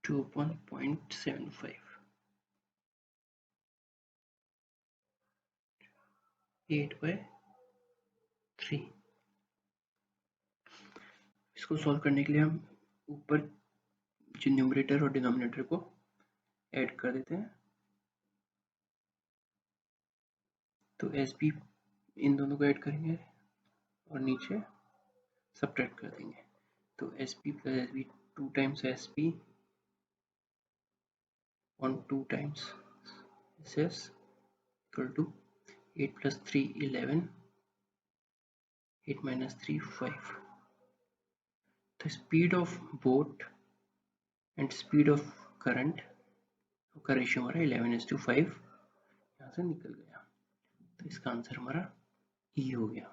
2 upon 0.75, 8/3। इसको सॉल्व करने के लिए हम ऊपर जो न्यूमरेटर और डिनोमिनेटर को ऐड कर देते हैं। तो एस बी इन दोनों को ऐड करेंगे और नीचे सब्ट्रैक्ट कर देंगे। तो S P plus S B 2 times S P on 2 times S S equal to 8 + 3 11, 8 - 3 5। The speed of boat and speed of current का रेशियो हमारा 11:5 यहाँ से निकल गया। तो इसका आंसर हमारा ई हो गया।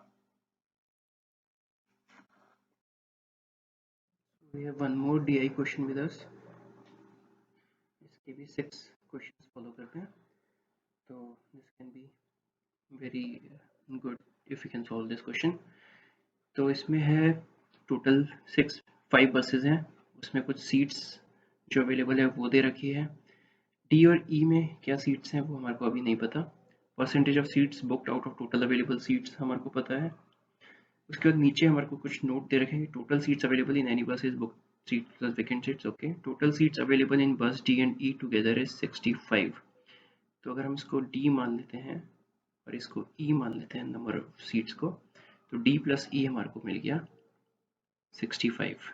We have one more DI question with us. इसके भी 6 questions follow करते हैं। तो this can be very good if you can solve this question. तो इसमें है टोटल 5 बसेस हैं, उसमें कुछ सीट्स जो अवेलेबल है वो दे रखी है। डी और ई में क्या सीट्स हैं वो हमारे को अभी नहीं पता। Percentage of seats booked out of total available seats हमारे को पता है। उसके बाद नीचे हमारे को कुछ नोट दे रखे हैं। Total seats available in any bus is book seat plus vacant seats. Okay, total seats available in bus D and E together is 65। तो अगर हम इसको डी मान लेते हैं और इसको ई मान लेते हैं नंबर ऑफ सीट्स को, तो डी प्लस ई हमारे को मिल गया 65।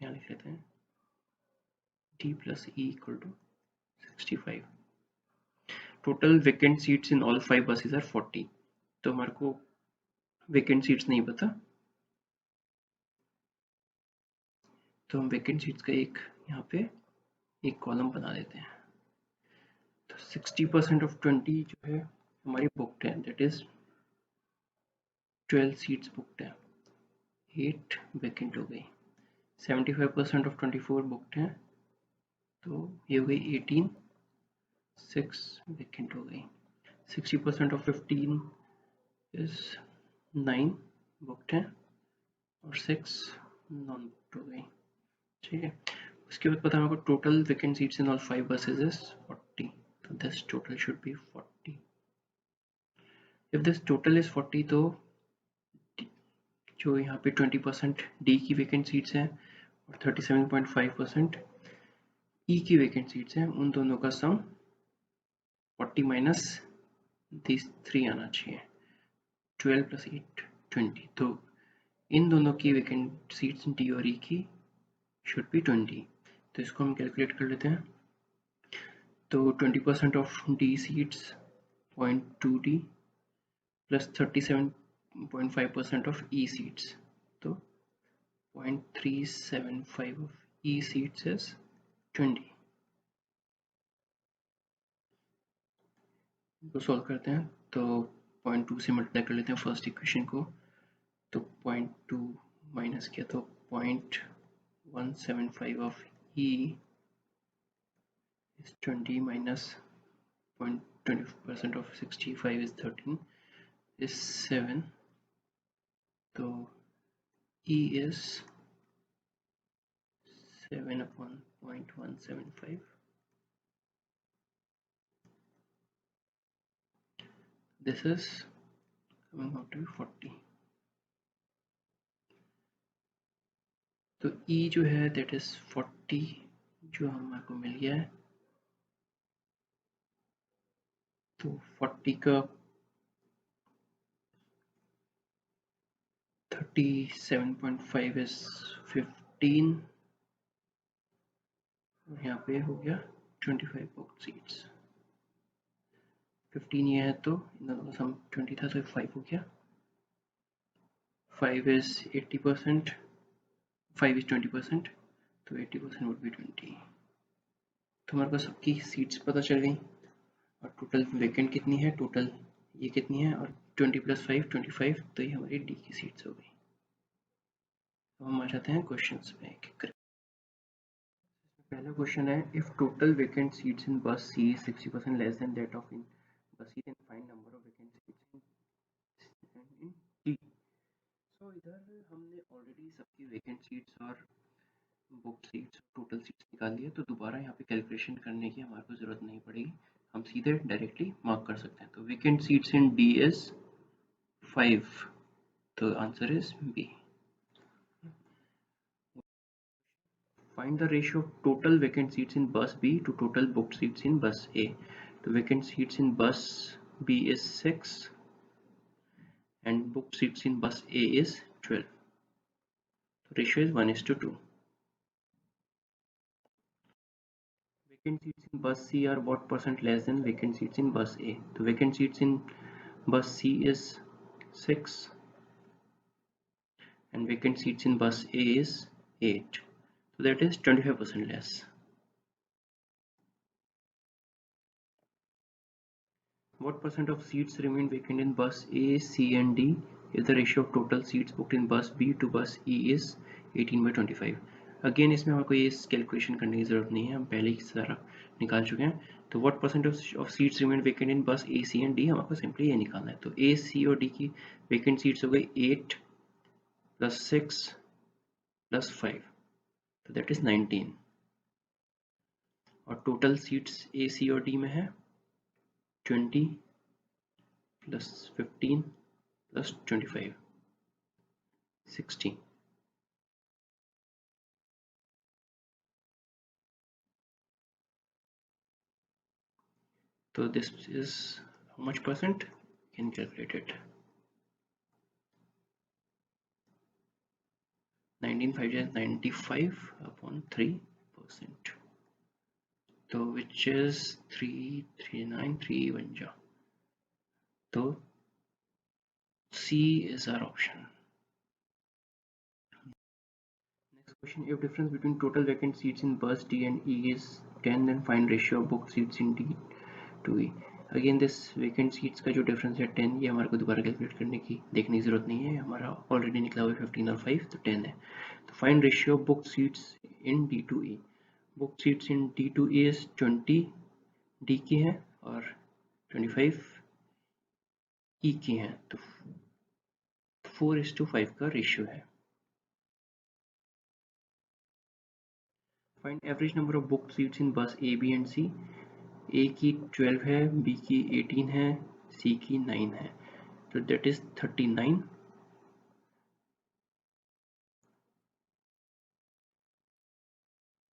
यहाँ लिख लेते हैं D plus E equal to 65। Total vacant seats in all 5 buses are 40। तो हमारे को वैकेंट सीट्स नहीं पता, तो हम वैकेंट सीट्स का एक यहाँ पे एक कॉलम बना देते हैं। तो 60% ऑफ 20 जो है हमारी बुकड है, दैट इज 12 सीट्स बुकड है, 8 वैकेंट हो गई। 75% ऑफ 24 बुकड है, तो ये हो गई 18, 6 वैकेंट हो गई। 60% ऑफ 15 इज 9 बुकड है और 6 नॉन बुकड हो गई। ठीक है, उसके बाद पता है हमको total vacant seats in all 5 buses is 40। तो this total should be 40। If this total is 40, तो जो यहाँ पे 20% डी की वैकेंट सीट्स हैं और 37.5% ई की वैकेंट सीट्स हैं, उन दोनों का सम 40 माइनस दिस 3 आना चाहिए। 12 + 8 20। तो इन दोनों की वैकेंट सीट्स डी और ई की शुड बी 20। तो इसको हम कैलकुलेट कर लेते हैं। तो 20% of D seats 0.2D plus 37.5% of E seats, तो 0.375 ऑफ ई सीट्स इज 20। इसको सॉल्व करते हैं तो 0.2 से मल्टीप्लाई कर लेते हैं फर्स्ट इक्वेशन को। तो 0.2 माइनस किया तो 0.175 of E is 20 minus 0.20% of 65 is 13 is 7. So E is 7 upon 0.175. This is coming out to be 40. तो E जो है that is 40 जो हमारे को मिल गया है। तो 40 का 37.5 is 15 और यहाँ पे हो गया 25 booked seats। 15 ये है तो इन दोनों का सम 20 था, तो 5 हो गया। 5 is 80%, 5 is 20%, तो 80% would be 20। तो हमारे पास सबकी सीट्स पता चल गई और टोटल वैकेंट कितनी है, टोटल ये कितनी है, और 20 + 5 25, तो ये हमारी डी की सीट्स हो गई। तो हम आ जाते हैं क्वेश्चंस में एक एक करके। पहला क्वेश्चन है if total vacant seats in bus C 60% less than that of in bus C, then find number of vacant seats in D. So इधर हमने ऑलरेडी सबकी वैकेंट सीट्स और बुक सीट्स टोटल सीट्स निकाल दिए, तो दोबारा यहाँ पे कैलकुलेशन करने की हमारे को ज़रूरत नहीं पड़ेगी, हम सीधे डायरेक्टली मार्क कर सकते हैं। तो vacant seats in D is 5, तो answer is B. Find the ratio of total vacant seats in bus B to total booked seats in bus A. The vacant seats in bus B is 6 and booked seats in bus A is 12. The ratio is 1:2. Vacant seats in bus C are what percent less than vacant seats in bus A? The vacant seats in bus C is 6 and vacant seats in bus A is 8. So that is 25% less. What percent of seats remain vacant in bus A, C and D if the ratio of total seats booked in bus B to bus E is 18/25? Again इसमें हमको ये calculation करने की ज़रूरत नहीं है, हम पहले ही सारा निकाल चुके हैं। तो what percent of seats remain vacant in bus A C and D, हमको सिंपली ये निकालना है। तो ए सी और डी की वेकेंट सीट्स हो गई 8 + 6 + 5, तो दैट इज 19। और टोटल सीट्स ए सी और डी में है 20 + 15 + 25, 60। So this is how much percent? You can calculate it. 19/5 is 95/3%. So which is 3393 ja. So C is our option. Next question: if difference between total vacant seats in bus D and E is 10, then find ratio of booked seats in D to E. Again this vacant seats का जो difference है 10, ये हमारे को दोबारा calculate करने की देखने की जरूरत नहीं है, हमारा ऑलरेडी निकला हुआ है 15 और 5, तो 10 है। तो find ratio of booked seats in D to E। Booked seats in D to E is 20 D की हैं और 25 E की हैं, तो 4:5 का रेशियो है। Find average number of booked seats in बस A, B and C। A की 12 है, B की 18 है, C की 9 है, तो दैट इज 39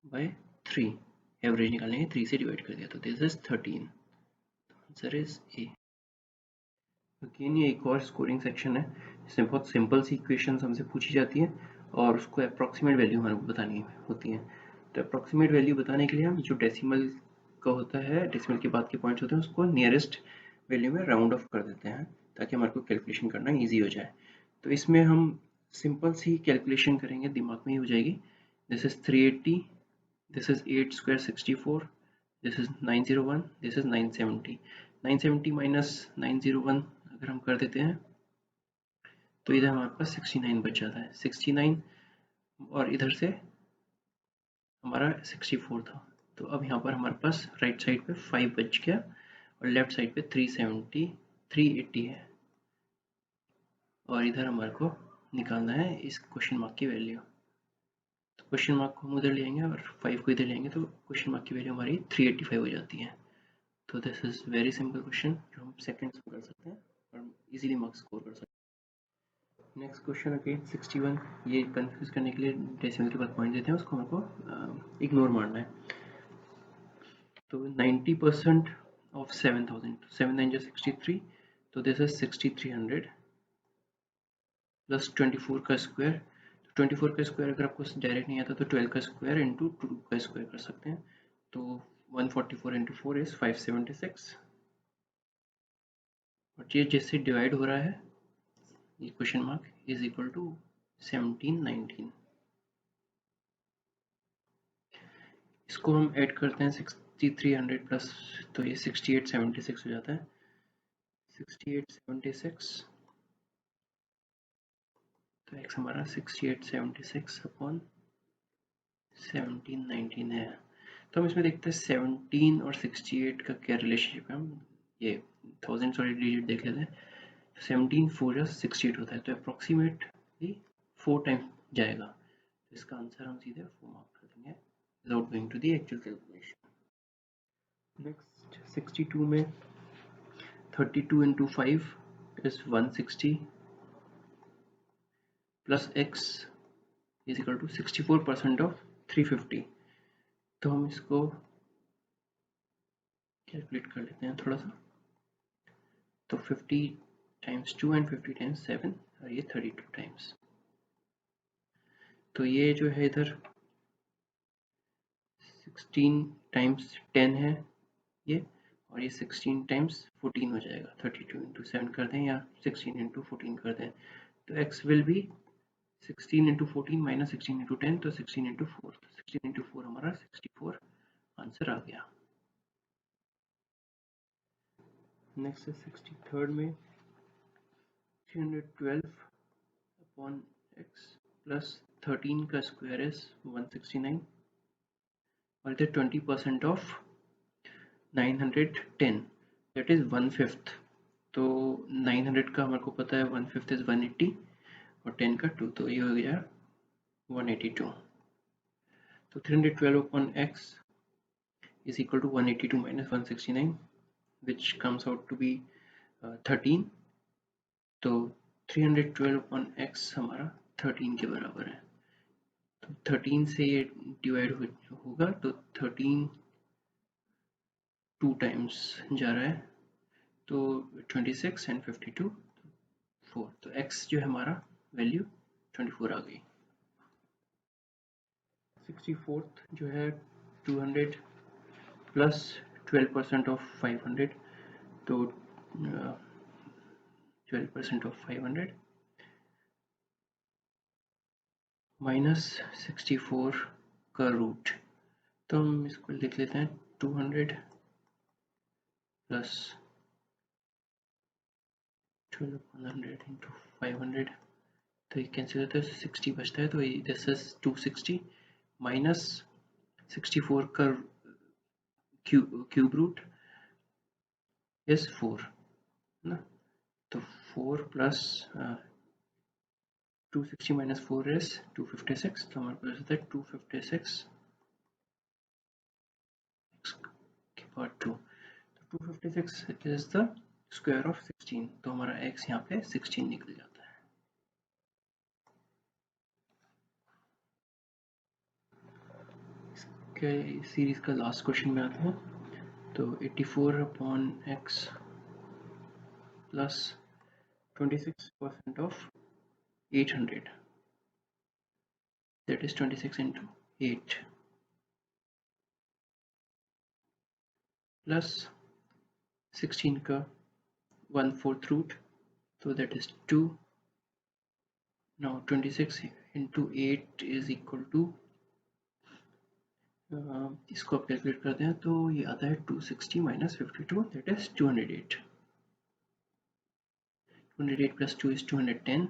by 3। एवरेज निकालने के 3 से डिवाइड कर दिया, तो this is 13। Answer is a. Again ये एक और स्कोरिंग सेक्शन है, इसमें बहुत सिंपल सी इक्वेशंस हमसे पूछी जाती है और उसको अप्रॉक्सीमेट वैल्यू हमारे को बतानी होती है। तो अप्रॉक्सीमेट वैल्यू बताने के लिए हम जो डेसिमल का होता है, डेसिमल के बाद के पॉइंट्स होते हैं, उसको नियरेस्ट वैल्यू में राउंड ऑफ कर देते हैं ताकि हमारे को कैलकुलेशन करना ईजी हो जाए। तो इसमें हम सिंपल सी कैलकुलेशन करेंगे, दिमाग में ही हो जाएगी। This is 380, this is 8 square 64, this is 901, this is 970। 970 minus 901 अगर हम कर देते हैं तो इधर हमारे पास 69 बच जाता है, 69 और इधर से हमारा 64 था। तो अब यहाँ पर हमारे पास राइट साइड पे 5 बच गया और लेफ्ट साइड पे 370 380 है, और इधर हमारे को निकालना है इस क्वेश्चन मार्क की वैल्यू। तो क्वेश्चन मार्क को हम उधर ले आएंगे और 5 को इधर लेंगे, तो क्वेश्चन मार्क की वैल्यू हमारी 385 हो जाती है। तो this is very simple question जो हम सेकंड्स में कर सकते हैं और इजीली मार्क्स स्कोर कर सकते हैं। नेक्स्ट क्वेश्चन अगेन 61, ये कंफ्यूज करने के लिए डेसिमल के बाद पॉइंट देते हैं, उसको हमको इग्नोर मारना है। तो 90% ऑफ 7000, 7 9 जा 63, तो दिस इज 6300 प्लस 24 का स्क्वायर। 24 का स्क्वायर अगर आपको डायरेक्ट नहीं आता तो 12 का स्क्वायर इंटू 2 का स्क्वायर कर सकते हैं, तो 144 इंटू 4 इज 576, और ये जैसे डिवाइड हो रहा है ये question mark is equal to 1719। इसको हम ऐड करते हैं 6300 प्लस, तो ये 6876 हो जाता है। 6876, तो एक्स हमारा 6876 अपॉन 1719 है। तो हम इसमें देखते हैं 17 और 68 का क्या रिलेशनशिप है, हम ये थाउजेंड्स वाली डिजिट देख लेते हैं। 17 4 68 होता है, तो अप्रोक्सीमेटली 4 टाइम्स जाएगा, इसका आंसर हम सीधे 4 मार्क कर देंगे without going to the actual calculation. Next 62 में 32 into 5 is 160 plus x is equal to 64% of 350। तो हम इसको कैलकुलेट कर लेते हैं थोड़ा सा। तो 50 times 2 and 50 times 7 और ये 32 times। तो ये जो है इधर 16 times 10 है ये, और ये 16 times 14 हो जाएगा। 32 into 7 कर दें या 16 into 14 कर दें, तो x will be 16 into 14 minus 16 into 10, तो 16 into 4, तो 16 into 4 हमारा 64 आंसर आ गया। नेक्स्ट है 63rd में 312 अपॉन x प्लस 13 का स्क्वायर इज 169 और इधर 20% ऑफ 910 दैट इज 1/5। तो 900 का हमारे को पता है 1/5 इज 180 और 10 का 2, तो ये हो गया 182। तो 312 upon x is equal to 182 minus 169 which comes out to be 13। तो 312 upon x हमारा 13 के बराबर है। तो 13 से ये डिवाइड होगा तो 13 2 टाइम्स जा रहा है, तो 26 and 52 4, तो x जो है हमारा वैल्यू 24 आ गई। 64th जो है 200 प्लस 12% ऑफ 500, तो 12% ऑफ 500 माइनस 64 का रूट, तो हम इसको लिख लेते हैं 200 प्लस 1200 इंटू 500, तो ये कैंसिल होता है 60 बचता है, तो दिस इज 260 माइनस 64 का क्यूब रूट इज 4 ना, तो 4 प्लस 260 minus 4 is 256, तो हमारे पास होता है 256 x के पावर 2, तो 256 is the square of 16, तो हमारा x यहाँ पे 16 निकल जाता है। इसके सीरीज का लास्ट क्वेश्चन में आते हैं, तो 84 upon x plus 26% of 800, that is 26 into 8 plus 16 का 1/4 root, so that is 2। now 26 into 8 is equal to इसको आप कैलकुलेट करते हैं तो ये आता है 260 minus 52, that is 208। 208 plus 2 is 210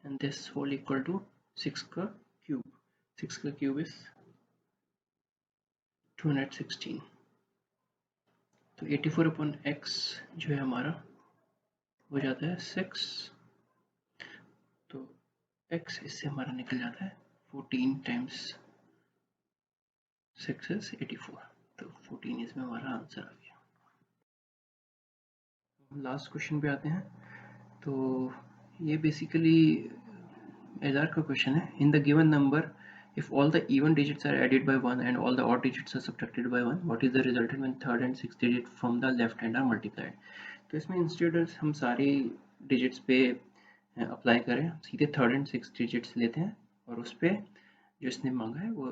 and this whole equal to 6 का क्यूब, 6 का क्यूब is 216। तो 84 upon x जो है हमारा हो जाता है 6, तो x इससे हमारा निकल जाता है 14 times 6 is 84, तो 14 इसमें हमारा आंसर आ गया। लास्ट क्वेश्चन पे आते हैं, तो ये बेसिकली एलआर का क्वेश्चन है। In the given number if all the even digits are added by 1 and all the odd digits are subtracted by 1, what is the resultant when third and sixth digit from the left hand are multiplied। तो इसमें instead हम सारी digits पे apply करें, सीधे third and six digits लेते हैं और उस पर जो इसने मांगा है वो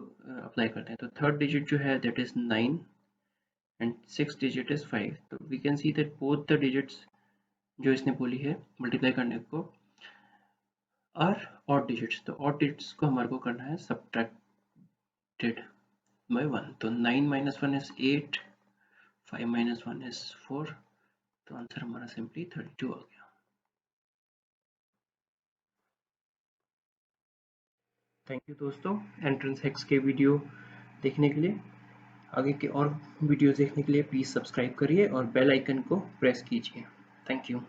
अप्लाई करते हैं। तो थर्ड डिजिट जो है that is 9 and six digit is 5, तो we can see that both the digits जो इसने बोली है मल्टीप्लाई करने को आर ऑड डिजिट्स, तो ऑड डिजिट्स को हमारे को करना है सब्ट्रैक्टेड बाय 1, तो 9 minus 1 is 8, 5 minus 1 is 4, तो आंसर हमारा सिंपली 32 आ गया। थैंक यू दोस्तों एंट्रेंस हैक्स के वीडियो देखने के लिए। आगे के और वीडियोस देखने के लिए प्लीज़ सब्सक्राइब करिए और बेल आइकन को प्रेस कीजिए। Thank you.